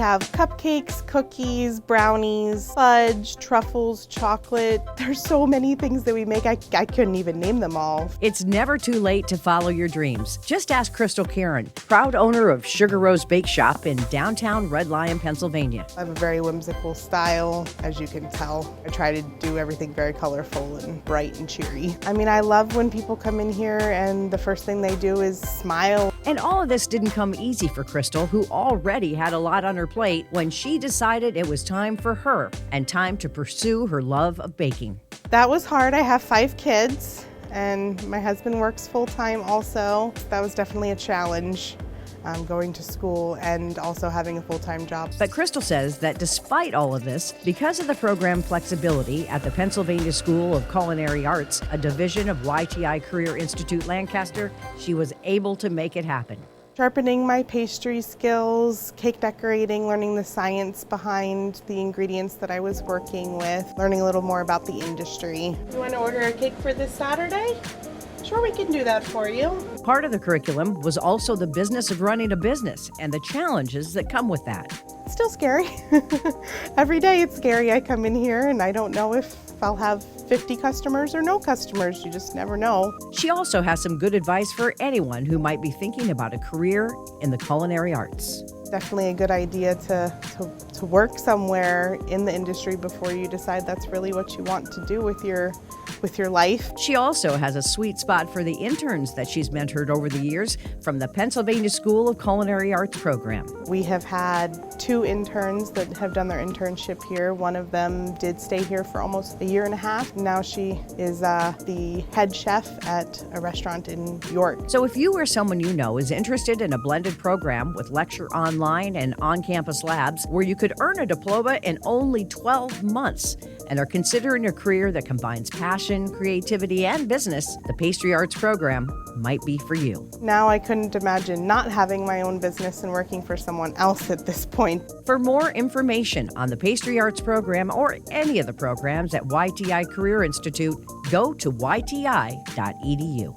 have cupcakes, cookies, brownies, fudge, truffles, chocolate. There's so many things that we make, I couldn't even name them all. It's never too late to follow your dreams. Just ask Crystal Caron, proud owner of Sugar Rose Bake Shop in downtown Red Lion, Pennsylvania. I have a very whimsical style, as you can tell. I try to do everything very colorful and bright and cheery. I mean, I love when people come in here and the first thing they do is smile. And all of this didn't come easy for Crystal, who already had a lot on her plate when she decided it was time for her and time to pursue her love of baking. That was hard. I have 5 kids and my husband works full-time also. That was definitely a challenge. Going to school and also having a full-time job. But Crystal says that despite all of this, because of the program flexibility at the Pennsylvania School of Culinary Arts, a division of YTI Career Institute-Lancaster, she was able to make it happen. Sharpening my pastry skills, cake decorating, learning the science behind the ingredients that I was working with, learning a little more about the industry. You want to order a cake for this Saturday? Sure, we can do that for you. Part of the curriculum was also the business of running a business and the challenges that come with that. It's still scary. Every day it's scary. I come in here and I don't know if I'll have 50 customers or no customers. You just never know. She also has some good advice for anyone who might be thinking about a career in the culinary arts. Definitely a good idea to work somewhere in the industry before you decide that's really what you want to do with your life. She also has a sweet spot for the interns that she's mentored over the years from the Pennsylvania School of Culinary Arts program. We have had 2 interns that have done their internship here. One of them did stay here for almost a year and a half. Now she is the head chef at a restaurant in York. So if you or someone you know is interested in a blended program with lecture online and on-campus labs where you could earn a diploma in only 12 months and are considering a career that combines passion, creativity, and business, the Pastry Arts program might be for you. Now I couldn't imagine not having my own business and working for someone else at this point. For more information on the Pastry Arts program or any of the programs at YTI Career Institute, go to yti.edu.